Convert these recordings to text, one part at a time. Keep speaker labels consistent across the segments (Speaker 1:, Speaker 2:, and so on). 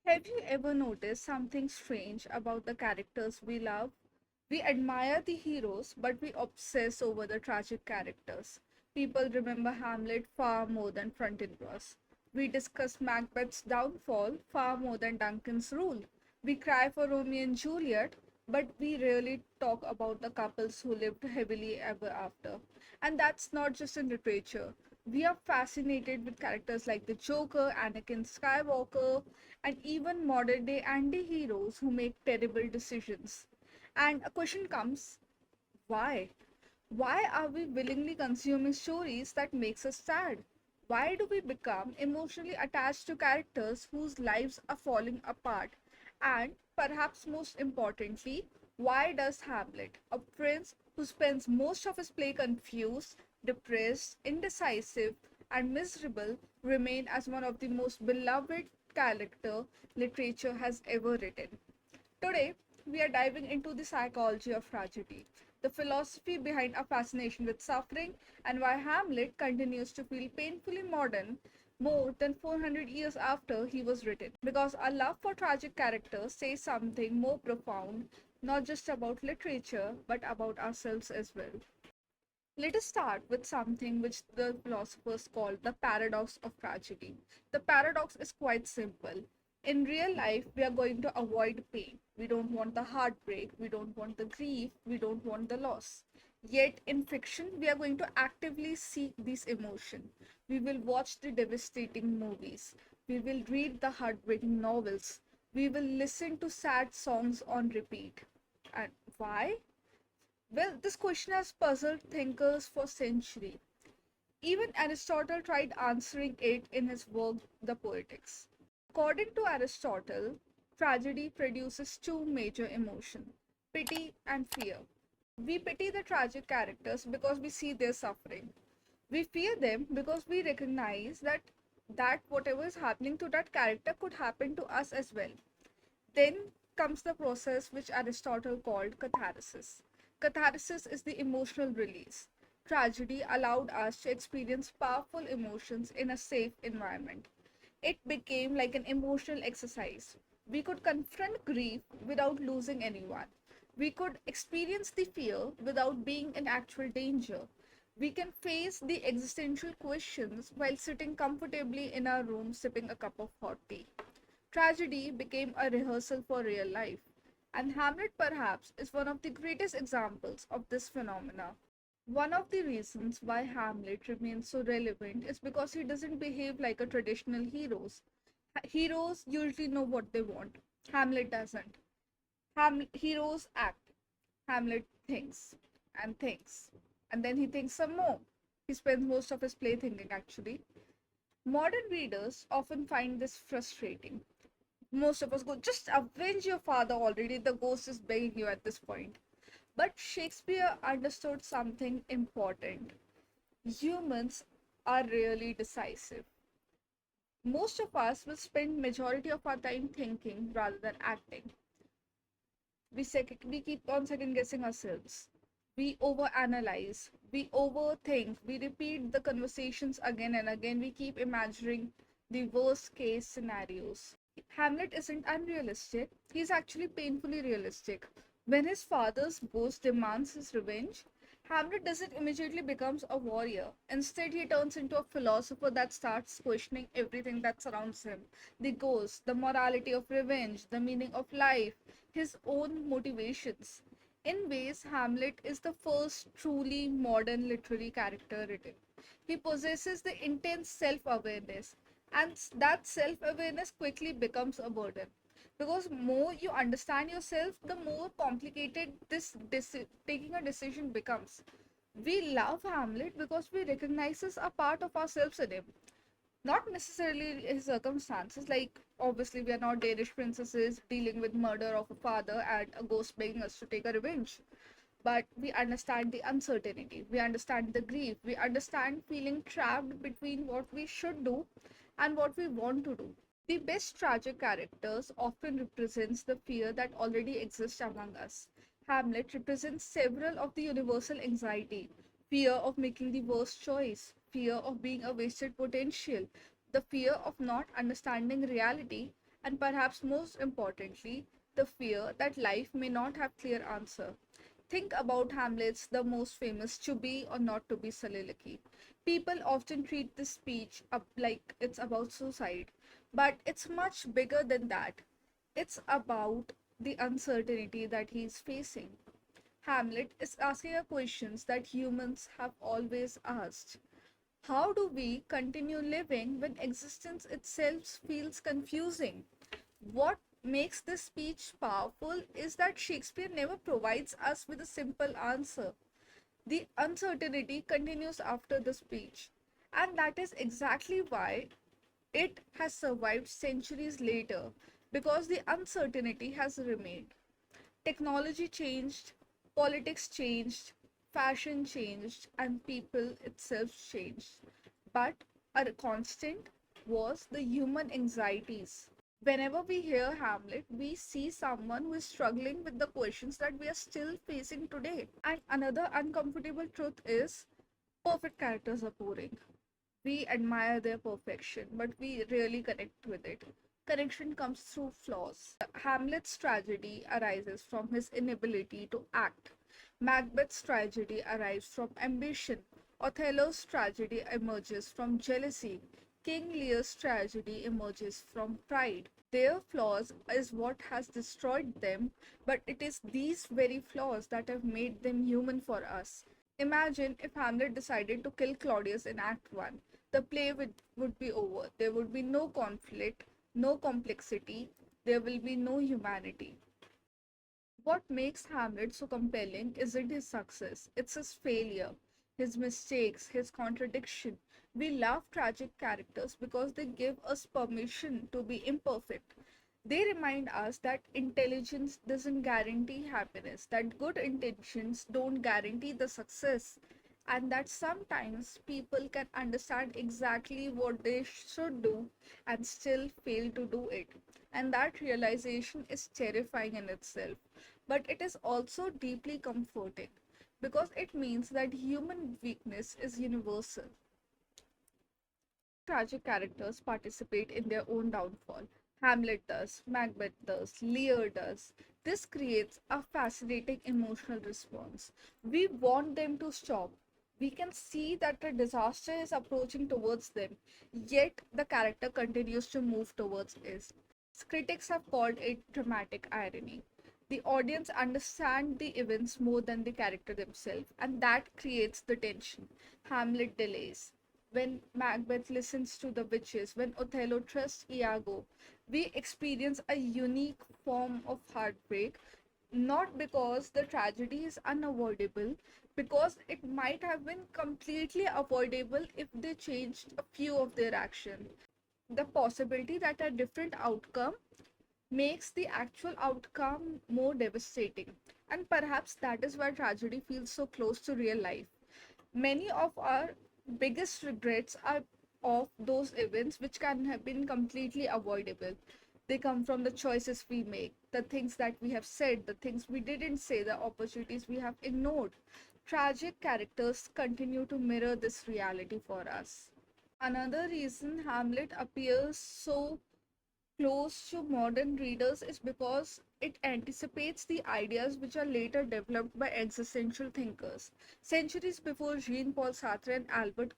Speaker 1: Have you ever noticed something strange about the characters we love? We admire the heroes, but we obsess over the tragic characters. People remember Hamlet far more than Frontin Bros. We discuss Macbeth's downfall far more than Duncan's rule. We cry for Romeo and Juliet, but we rarely talk about the couples who lived happily ever after. And that's not just in literature. We are fascinated with characters like the Joker, Anakin Skywalker, and even modern day anti heroes who make terrible decisions. And a question comes, why? Why are we willingly consuming stories that makes us sad? Why do we become emotionally attached to characters whose lives are falling apart? And perhaps most importantly, why does Hamlet, a prince who spends most of his play confused, depressed, indecisive, and miserable, remain as one of the most beloved character literature has ever written? Today, we are diving into the psychology of tragedy, the philosophy behind our fascination with suffering, and why Hamlet continues to feel painfully modern more than 400 years after he was written. Because our love for tragic characters says something more profound, not just about literature, but about ourselves as well. Let us start with something which the philosophers call the paradox of tragedy. The paradox is quite simple. In real life, we are going to avoid pain. We don't want the heartbreak, we don't want the grief, we don't want the loss. Yet in fiction, we are going to actively seek these emotions. We will watch the devastating movies. We will read the heartbreaking novels. We will listen to sad songs on repeat. And why? Well, this question has puzzled thinkers for centuries. Even Aristotle tried answering it in his work, The Poetics. According to Aristotle, tragedy produces two major emotions: pity and fear. We pity the tragic characters because we see their suffering. We fear them because we recognize that whatever is happening to that character could happen to us as well. Then comes the process which Aristotle called catharsis. Catharsis is the emotional release. Tragedy allowed us to experience powerful emotions in a safe environment. It became like an emotional exercise. We could confront grief without losing anyone. We could experience the fear without being in actual danger. We can face the existential questions while sitting comfortably in our room sipping a cup of hot tea. Tragedy became a rehearsal for real life, and Hamlet perhaps is one of the greatest examples of this phenomena. One of the reasons why Hamlet remains so relevant is because he doesn't behave like a traditional heroes. Heroes usually know what they want. Hamlet doesn't. Heroes act. Hamlet thinks and thinks, and then he thinks some more. He spends most of his play thinking actually. Modern readers often find this frustrating. Most of us go, just avenge your father already. The ghost is begging you at this point. But Shakespeare understood something important. Humans are really decisive. Most of us will spend majority of our time thinking rather than acting. We keep on second guessing ourselves. We overanalyze. We overthink. We repeat the conversations again and again. We keep imagining the worst case scenarios. Hamlet isn't unrealistic, he's actually painfully realistic. When his father's ghost demands his revenge, Hamlet doesn't immediately becomes a warrior. Instead, he turns into a philosopher that starts questioning everything that surrounds him. The ghost, the morality of revenge, the meaning of life, his own motivations. In ways, Hamlet is the first truly modern literary character written. He possesses the intense self awareness, and that self awareness quickly becomes a burden. Because more you understand yourself, the more complicated taking a decision becomes. We love Hamlet because we recognize a part of ourselves in him, not necessarily his circumstances. Like, obviously, we are not Danish princesses dealing with murder of a father and a ghost begging us to take a revenge, but we understand the uncertainty, we understand the grief, we understand feeling trapped between what we should do and what we want to do. The best tragic characters often represents the fear that already exists among us. Hamlet represents several of the universal anxiety: fear of making the worst choice, fear of being a wasted potential, the fear of not understanding reality, and perhaps most importantly, the fear that life may not have clear answer. Think about Hamlet's the most famous to be or not to be soliloquy. People often treat this speech up like it's about suicide, but it's much bigger than that. It's about the uncertainty that he's facing. Hamlet is asking a questions that humans have always asked. How do we continue living when existence itself feels confusing? What makes this speech powerful is that Shakespeare never provides us with a simple answer. The uncertainty continues after the speech, and that is exactly why it has survived centuries later, because the uncertainty has remained. Technology changed, politics changed, fashion changed, and people itself changed. But a constant was the human anxieties. Whenever we hear Hamlet, we see someone who is struggling with the questions that we are still facing today. And another uncomfortable truth is perfect characters are boring. We admire their perfection, but we rarely connect with it. Connection comes through flaws. Hamlet's tragedy arises from his inability to act. Macbeth's tragedy arises from ambition. Othello's tragedy emerges from jealousy. King Lear's tragedy emerges from pride. Their flaws is what has destroyed them, but it is these very flaws that have made them human for us. Imagine if Hamlet decided to kill Claudius in Act 1. The play would be over. There would be no conflict, no complexity, there will be no humanity. What makes Hamlet so compelling isn't his success, it's his failure, his mistakes, his contradiction. We love tragic characters because they give us permission to be imperfect. They remind us that intelligence doesn't guarantee happiness, that good intentions don't guarantee the success, and that sometimes people can understand exactly what they should do and still fail to do it. And that realization is terrifying in itself, but it is also deeply comforting because it means that human weakness is universal. Tragic characters participate in their own downfall. Hamlet does, Macbeth does, Lear does. This creates a fascinating emotional response. We want them to stop. We can see that the disaster is approaching towards them, yet the character continues to move towards it. Critics have called it dramatic irony. The audience understand the events more than the character themselves, and that creates the tension. Hamlet delays. When Macbeth listens to the witches, when Othello trusts Iago, we experience a unique form of heartbreak, not because the tragedy is unavoidable, because it might have been completely avoidable if they changed a few of their actions. The possibility that a different outcome makes the actual outcome more devastating. And perhaps that is why tragedy feels so close to real life. Many of our biggest regrets are of those events which can have been completely avoidable. They come from the choices we make, the things that we have said, the things we didn't say, the opportunities we have ignored. Tragic characters continue to mirror this reality for us. Another reason Hamlet appears so close to modern readers is because it anticipates the ideas which are later developed by existential thinkers. Centuries before Jean Paul Sartre and Albert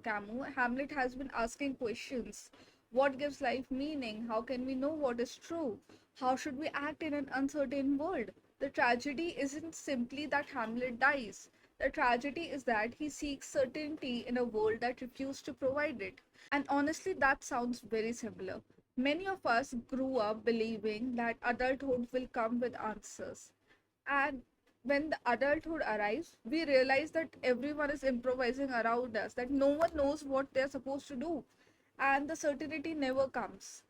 Speaker 1: Camus, Hamlet has been asking questions. What gives life meaning? How can we know what is true? How should we act in an uncertain world? The tragedy isn't simply that Hamlet dies. The tragedy is that he seeks certainty in a world that refused to provide it. And honestly, that sounds very similar. Many of us grew up believing that adulthood will come with answers. And when the adulthood arrives, we realize that everyone is improvising around us, that no one knows what they're supposed to do, and the certainty never comes.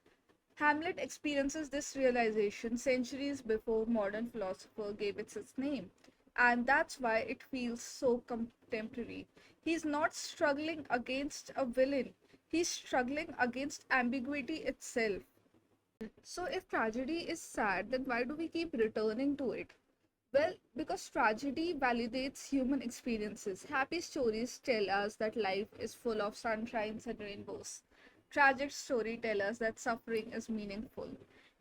Speaker 1: Hamlet experiences this realization centuries before modern philosopher gave it its name, and that's why it feels so contemporary. He's not struggling against a villain, he's struggling against ambiguity itself. So, if tragedy is sad, then why do we keep returning to it? Well, because tragedy validates human experiences. Happy stories tell us that life is full of sunshines and rainbows. Tragic stories tell us that suffering is meaningful,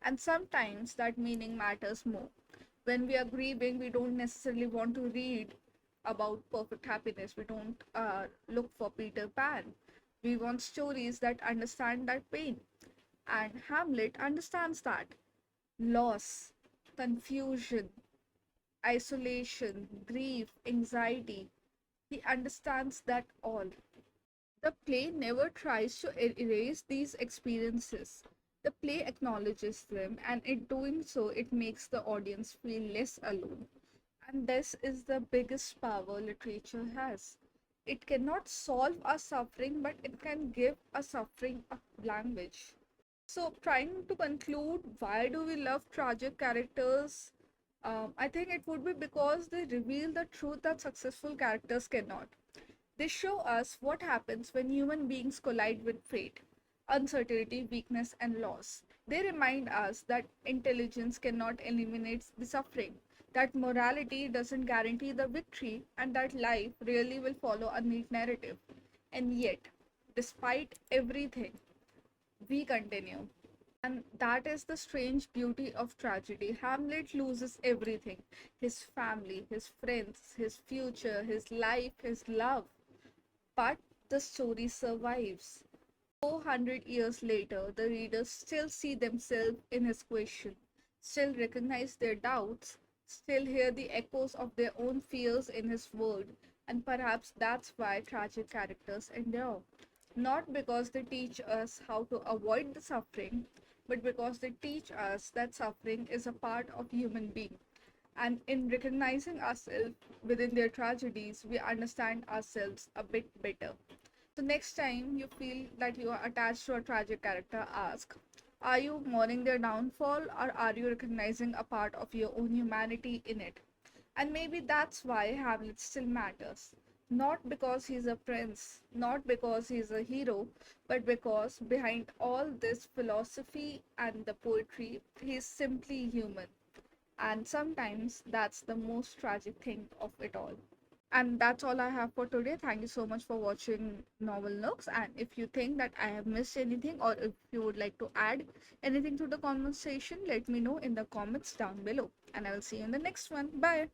Speaker 1: and sometimes that meaning matters more. When we are grieving, we don't necessarily want to read about perfect happiness. We don't look for Peter Pan. We want stories that understand that pain. And Hamlet understands that loss, confusion, isolation, grief, anxiety. He understands that all. The play never tries to erase these experiences. The play acknowledges them, and in doing so, it makes the audience feel less alone. And this is the biggest power literature has. It cannot solve our suffering, but it can give a suffering a language. So, trying to conclude, why do we love tragic characters? I think it would be because they reveal the truth that successful characters cannot. They show us what happens when human beings collide with fate, uncertainty, weakness, and loss. They remind us that intelligence cannot eliminate the suffering, that morality doesn't guarantee the victory, and that life really will follow a neat narrative. And yet, despite everything, we continue. And that is the strange beauty of tragedy. Hamlet loses everything: his family, his friends, his future, his life, his love. But the story survives. 400 years later, the readers still see themselves in his question, still recognize their doubts, still hear the echoes of their own fears in his word, and perhaps that's why tragic characters endure. Not because they teach us how to avoid the suffering, but because they teach us that suffering is a part of human being. And in recognizing ourselves within their tragedies, we understand ourselves a bit better. So next time you feel that you are attached to a tragic character, ask, are you mourning their downfall, or are you recognizing a part of your own humanity in it? And maybe that's why Hamlet still matters. Not because he's a prince, not because he's a hero, but because behind all this philosophy and the poetry, he's simply human. And sometimes that's the most tragic thing of it all. And that's all I have for today. Thank you so much for watching Novel Nooks. And if you think that I have missed anything, or if you would like to add anything to the conversation, let me know in the comments down below. And I will see you in the next one. Bye.